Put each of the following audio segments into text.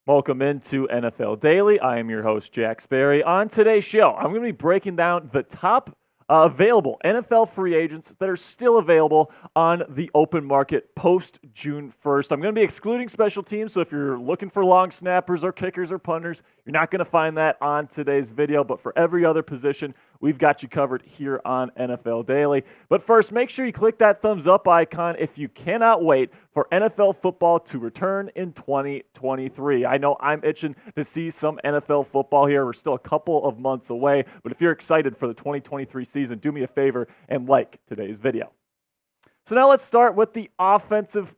Welcome into NFL Daily. I am your host, Jack Sperry. On today's show, I'm going to be breaking down the top available NFL free agents that are still available on the open market post June 1st. I'm going to be excluding special teams, so if you're looking for long snappers or kickers or punters, you're not going to find that on today's video, but for every other position, we've got you covered here on NFL Daily. But first, make sure you click that thumbs up icon if you cannot wait for NFL football to return in 2023. I know I'm itching to see some NFL football here. We're still a couple of months away, but if you're excited for the 2023 season, do me a favor and like today's video. So now let's start with the offensive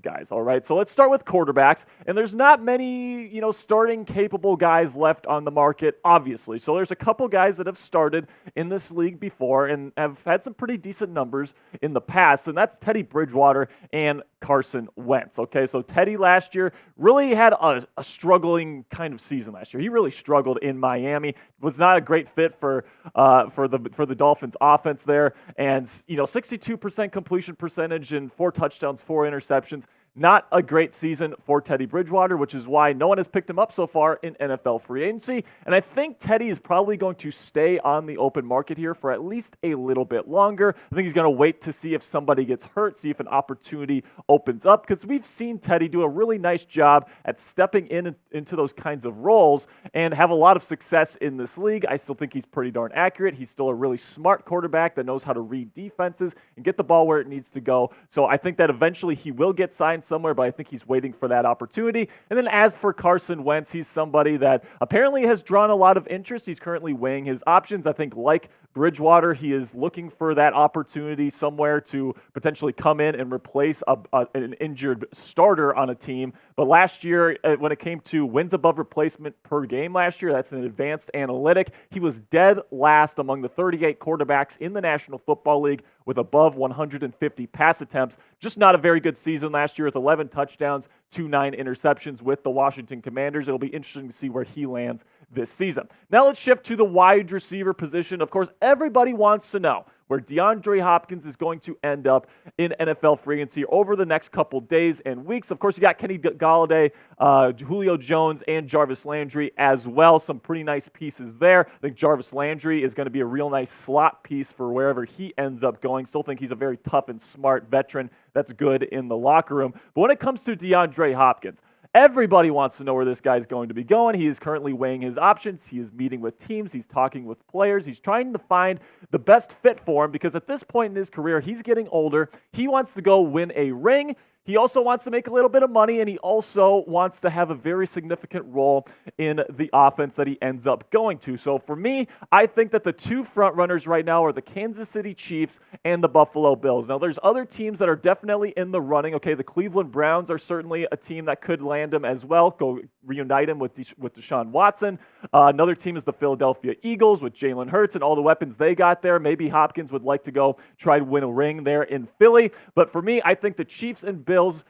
guys, all right? So let's start with quarterbacks, and there's not many, starting capable guys left on the market, obviously. So there's a couple guys that have started in this league before and have had some pretty decent numbers in the past, and that's Teddy Bridgewater and Carson Wentz, okay? So Teddy last year really had a struggling kind of season last year. He really struggled in Miami. Was not a great fit for the Dolphins offense there, and 62% completion percentage and 4 touchdowns, 4 interceptions. Not a great season for Teddy Bridgewater, which is why no one has picked him up so far in NFL free agency. And I think Teddy is probably going to stay on the open market here for at least a little bit longer. I think he's going to wait to see if somebody gets hurt, see if an opportunity opens up, because we've seen Teddy do a really nice job at stepping into those kinds of roles and have a lot of success in this league. I still think he's pretty darn accurate. He's still a really smart quarterback that knows how to read defenses and get the ball where it needs to go. So I think that eventually he will get signed somewhere, but I think he's waiting for that opportunity. And then as for Carson Wentz, he's somebody that apparently has drawn a lot of interest. He's currently weighing his options. I think like Bridgewater, he is looking for that opportunity somewhere to potentially come in and replace an injured starter on a team. But last year, when it came to wins above replacement per game last year, that's an advanced analytic, he was dead last among the 38 quarterbacks in the National Football League with above 150 pass attempts. Just not a very good season last year with 11 touchdowns, 9 interceptions with the Washington Commanders. It'll be interesting to see where he lands this season. Now let's shift to the wide receiver position. Of course, everybody wants to know where DeAndre Hopkins is going to end up in NFL free agency over the next couple days and weeks. Of course, you got Kenny Golladay, Julio Jones, and Jarvis Landry as well. Some pretty nice pieces there. I think Jarvis Landry is going to be a real nice slot piece for wherever he ends up going. Still think he's a very tough and smart veteran that's good in the locker room. But when it comes to DeAndre Hopkins, everybody wants to know where this guy's going to be going. He is currently weighing his options. He is meeting with teams. He's talking with players. He's trying to find the best fit for him because at this point in his career, he's getting older. He wants to go win a ring. He also wants to make a little bit of money, and he also wants to have a very significant role in the offense that he ends up going to. So for me, I think that the two front runners right now are the Kansas City Chiefs and the Buffalo Bills. Now, there's other teams that are definitely in the running. Okay, the Cleveland Browns are certainly a team that could land him as well, go reunite him with Deshaun Watson. Another team is the Philadelphia Eagles with Jalen Hurts and all the weapons they got there. Maybe Hopkins would like to go try to win a ring there in Philly. But for me, I think the Chiefs and Bills,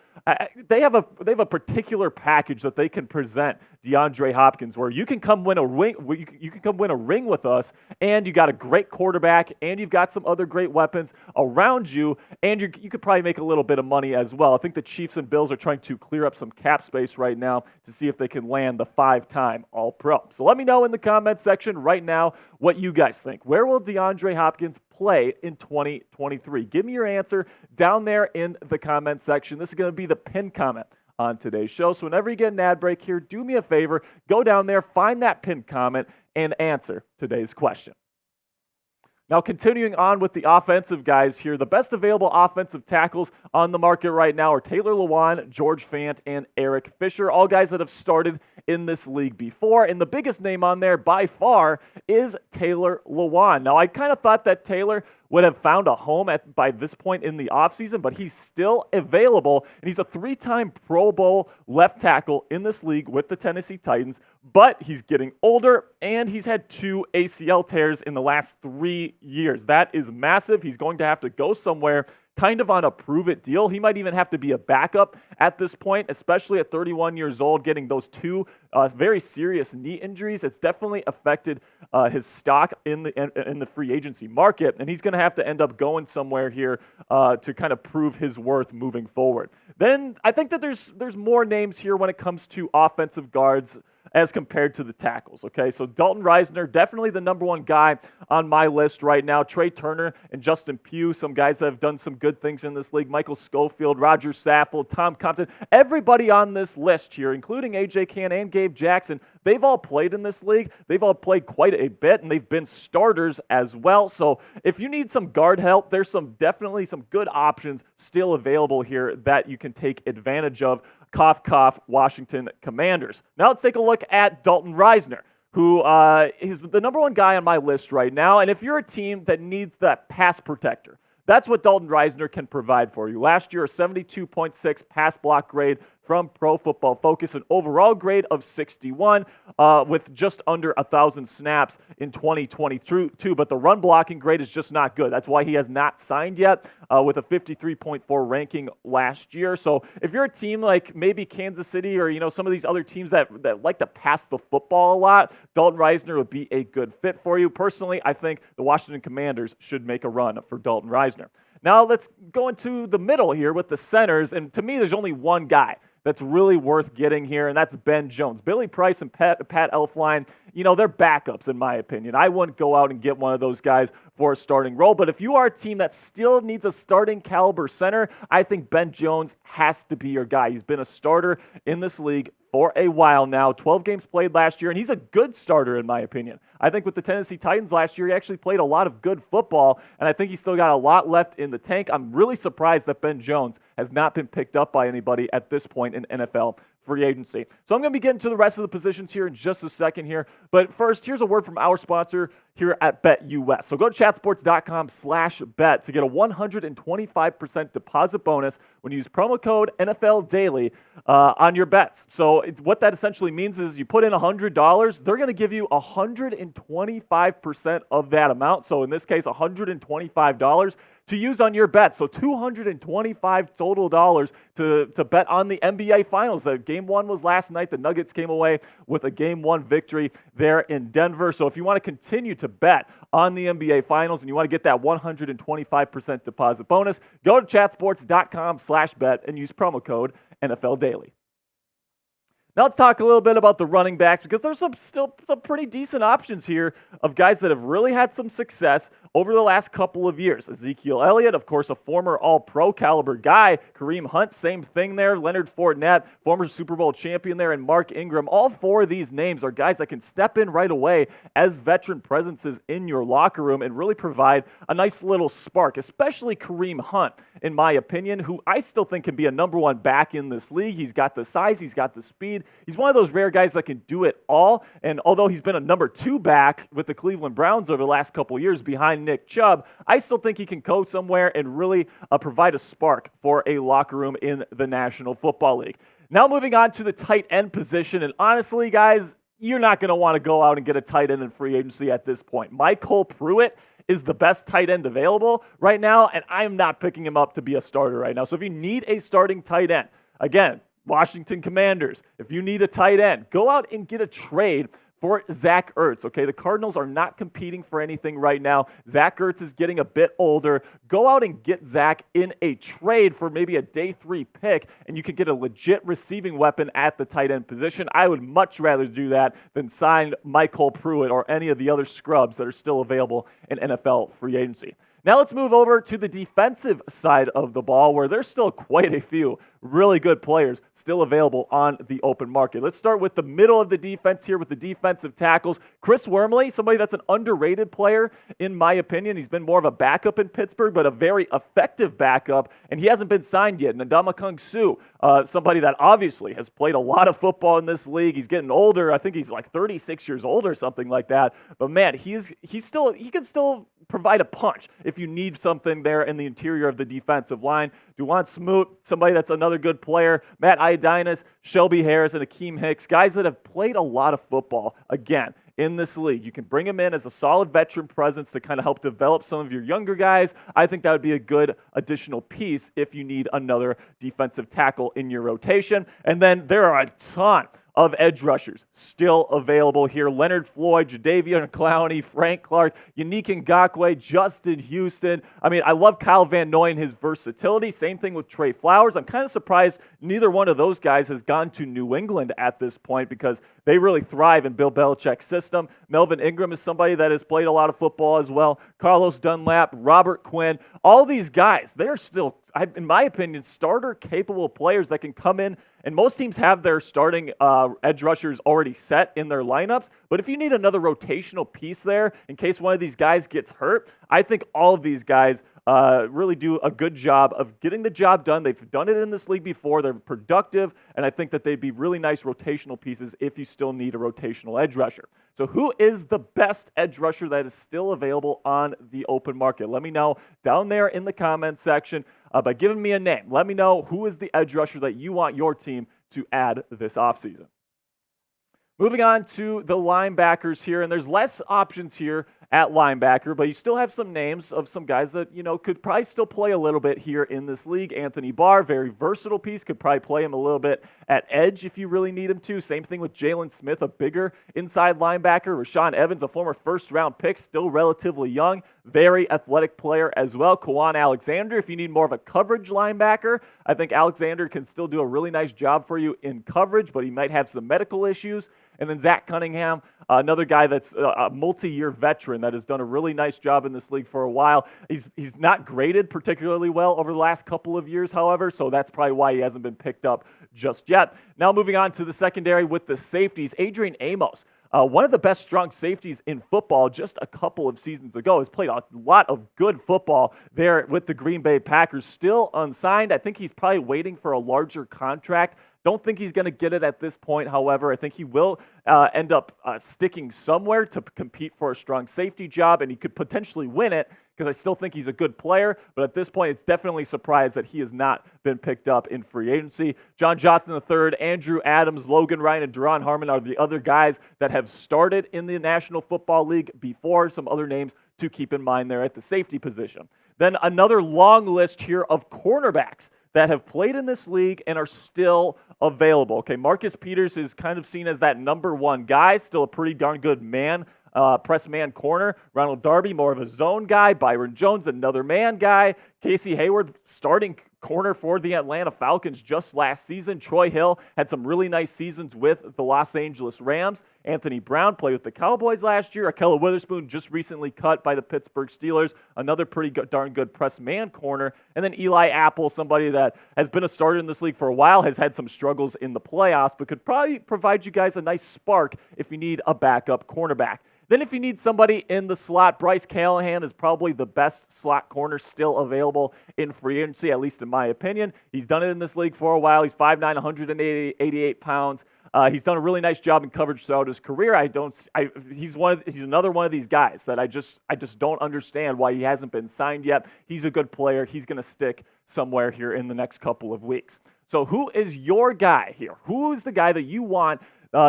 they have a particular package that they can present DeAndre Hopkins, where you can come win a ring. You can come win a ring with us, and you got a great quarterback, and you've got some other great weapons around you, and you could probably make a little bit of money as well. I think the Chiefs and Bills are trying to clear up some cap space right now to see if they can land the 5-time All-Pro. So let me know in the comment section right now what you guys think. Where will DeAndre Hopkins play in 2023? Give me your answer down there in the comment section. This is going to be the pinned comment on today's show. So whenever you get an ad break here, do me a favor, go down there, find that pinned comment, and answer today's question. Now, continuing on with the offensive guys here, the best available offensive tackles on the market right now are Taylor Lewan, George Fant, and Eric Fisher, all guys that have started in this league before. And the biggest name on there by far is Taylor Lewan. Now, I kind of thought that Taylor would have found a home by this point in the offseason, but he's still available, and he's a 3-time Pro Bowl left tackle in this league with the Tennessee Titans, but he's getting older, and he's had 2 ACL tears in the last 3 years. That is massive. He's going to have to go somewhere kind of on a prove-it deal. He might even have to be a backup at this point, especially at 31 years old, getting those two very serious knee injuries. It's definitely affected his stock in the free agency market, and he's going to have to end up going somewhere here to kind of prove his worth moving forward. Then I think that there's more names here when it comes to offensive guards as compared to the tackles, okay? So Dalton Risner, definitely the number one guy on my list right now. Trey Turner and Justin Pugh, some guys that have done some good things in this league. Michael Schofield, Roger Saffold, Tom Compton. Everybody on this list here, including A.J. Cann and Gabe Jackson, they've all played in this league. They've all played quite a bit, and they've been starters as well. So if you need some guard help, there's definitely some good options still available here that you can take advantage of. Cough, cough, Washington Commanders. Now let's take a look at Dalton Risner, who is the number one guy on my list right now. And if you're a team that needs that pass protector, that's what Dalton Risner can provide for you. Last year, a 72.6 pass block grade from Pro Football Focus, an overall grade of 61 with just under 1,000 snaps in 2022. But the run blocking grade is just not good. That's why he has not signed yet with a 53.4 ranking last year. So if you're a team like maybe Kansas City or some of these other teams that like to pass the football a lot, Dalton Risner would be a good fit for you. Personally, I think the Washington Commanders should make a run for Dalton Risner. Now let's go into the middle here with the centers. And to me, there's only one guy that's really worth getting here, and that's Ben Jones. Billy Price and Pat Elflein, they're backups in my opinion. I wouldn't go out and get one of those guys for a starting role, but if you are a team that still needs a starting caliber center, I think Ben Jones has to be your guy. He's been a starter in this league for a while now, 12 games played last year, and he's a good starter in my opinion. I think with the Tennessee Titans last year, he actually played a lot of good football, and I think he's still got a lot left in the tank. I'm really surprised that Ben Jones has not been picked up by anybody at this point in NFL free agency. So I'm going to be getting to the rest of the positions here in just a second here. But first, here's a word from our sponsor here at BetUS. So go to chatsports.com/bet to get a 125% deposit bonus when you use promo code NFL Daily on your bets. So what that essentially means is you put in $100, they're going to give you 125% of that amount. So in this case, $125 to use on your bet. So $225 total dollars to bet on the NBA Finals. The Game 1 was last night. The Nuggets came away with a Game 1 victory there in Denver. So if you want to continue to bet on the NBA Finals and you want to get that 125% deposit bonus, go to chatsports.com/bet and use promo code NFL Daily. Now let's talk a little bit about the running backs because there's still some pretty decent options here of guys that have really had some success over the last couple of years. Ezekiel Elliott, of course, a former All-Pro caliber guy. Kareem Hunt, same thing there. Leonard Fournette, former Super Bowl champion there, and Mark Ingram. All four of these names are guys that can step in right away as veteran presences in your locker room and really provide a nice little spark, especially Kareem Hunt, in my opinion, who I still think can be a number one back in this league. He's got the size, he's got the speed. He's one of those rare guys that can do it all. And although he's been a number 2 back with the Cleveland Browns over the last couple of years behind Nick Chubb, I still think he can go somewhere and really provide a spark for a locker room in the National Football League. Now moving on to the tight end position. And honestly, guys, you're not going to want to go out and get a tight end in free agency at this point. Michael Pruitt is the best tight end available right now, and I'm not picking him up to be a starter right now. So if you need a starting tight end, again, Washington Commanders, if you need a tight end, go out and get a trade for Zach Ertz, okay? The Cardinals are not competing for anything right now. Zach Ertz is getting a bit older. Go out and get Zach in a trade for maybe a day 3 pick, and you could get a legit receiving weapon at the tight end position. I would much rather do that than sign Michael Pruitt or any of the other scrubs that are still available in NFL free agency. Now let's move over to the defensive side of the ball, where there's still quite a few really good players still available on the open market. Let's start with the middle of the defense here with the defensive tackles. Chris Wormley, somebody that's an underrated player in my opinion. He's been more of a backup in Pittsburgh, but a very effective backup, and he hasn't been signed yet. Ndamukong Suh, somebody that obviously has played a lot of football in this league. He's getting older. I think he's like 36 years old or something like that. But man, he can still provide a punch if you need something there in the interior of the defensive line. Duwan Smoot, somebody that's another good player. Matt Ioannidis, Shelby Harris, and Akeem Hicks, guys that have played a lot of football, again, in this league. You can bring him in as a solid veteran presence to kind of help develop some of your younger guys. I think that would be a good additional piece if you need another defensive tackle in your rotation. And then there are a ton of edge rushers still available here. Leonard Floyd, Jadeveon Clowney, Frank Clark, Yannick Ngakoue, Justin Houston. I mean, I love Kyle Van Noy and his versatility. Same thing with Trey Flowers. I'm kind of surprised neither one of those guys has gone to New England at this point because they really thrive in Bill Belichick's system. Melvin Ingram is somebody that has played a lot of football as well. Carlos Dunlap, Robert Quinn, all these guys, they're still, in my opinion, starter-capable players that can come in, and most teams have their starting edge rushers already set in their lineups. But if you need another rotational piece there in case one of these guys gets hurt, I think all of these guys really do a good job of getting the job done. They've done it in this league before. They're productive, and I think that they'd be really nice rotational pieces if you still need a rotational edge rusher. So who is the best edge rusher that is still available on the open market? Let me know down there in the comments section by giving me a name. Let me know who is the edge rusher that you want your team to add this offseason. Moving on to the linebackers here, and there's less options here at linebacker, but you still have some names of some guys that, could probably still play a little bit here in this league. Anthony Barr, very versatile piece, could probably play him a little bit at edge if you really need him to. Same thing with Jalen Smith, a bigger inside linebacker. Rashaan Evans, a former first-round pick, still relatively young, very athletic player as well. Kwan Alexander, if you need more of a coverage linebacker, I think Alexander can still do a really nice job for you in coverage, but he might have some medical issues. And then Zach Cunningham, another guy that's a multi-year veteran that has done a really nice job in this league for a while. He's not graded particularly well over the last couple of years, however, so that's probably why he hasn't been picked up just yet. Now moving on to the secondary with the safeties, Adrian Amos. One of the best strong safeties in football just a couple of seasons ago. Has played a lot of good football there with the Green Bay Packers. Still unsigned. I think he's probably waiting for a larger contract. Don't think he's going to get it at this point, however. I think he will end up sticking somewhere to compete for a strong safety job, and he could potentially win it because I still think he's a good player. But at this point, it's definitely a surprise that he has not been picked up in free agency. John Johnson III, Andrew Adams, Logan Ryan, and Duron Harmon are the other guys that have started in the National Football League before. Some other names to keep in mind there at the safety position. Then another long list here of cornerbacks that have played in this league and are still available. Okay, Marcus Peters is kind of seen as that number one guy, still a pretty darn good man, press man corner. Ronald Darby, more of a zone guy. Byron Jones, another man guy. Casey Hayward, starting corner for the Atlanta Falcons just last season. Troy Hill had some really nice seasons with the Los Angeles Rams. Anthony Brown played with the Cowboys last year. Ahkello Witherspoon just recently cut by the Pittsburgh Steelers. Another pretty darn good press man corner. And then Eli Apple, somebody that has been a starter in this league for a while, has had some struggles in the playoffs, but could probably provide you guys a nice spark if you need a backup cornerback. Then if you need somebody in the slot, Bryce Callahan is probably the best slot corner still available in free agency, at least in my opinion. He's done it in this league for a while. He's 5'9", 188 pounds. He's done a really nice job in coverage throughout his career. He's another one of these guys that I just don't understand why he hasn't been signed yet. He's a good player. He's going to stick somewhere here in the next couple of weeks. So who is your guy here? Who is the guy that you want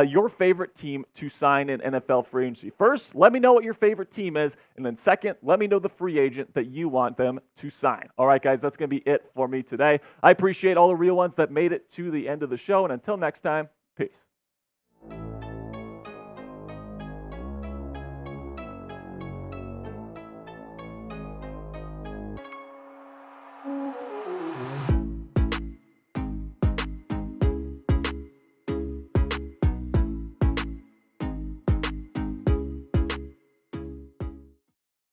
your favorite team to sign in NFL free agency? First, let me know what your favorite team is. And then second, let me know the free agent that you want them to sign. All right, guys, that's going to be it for me today. I appreciate all the real ones that made it to the end of the show. And until next time, peace.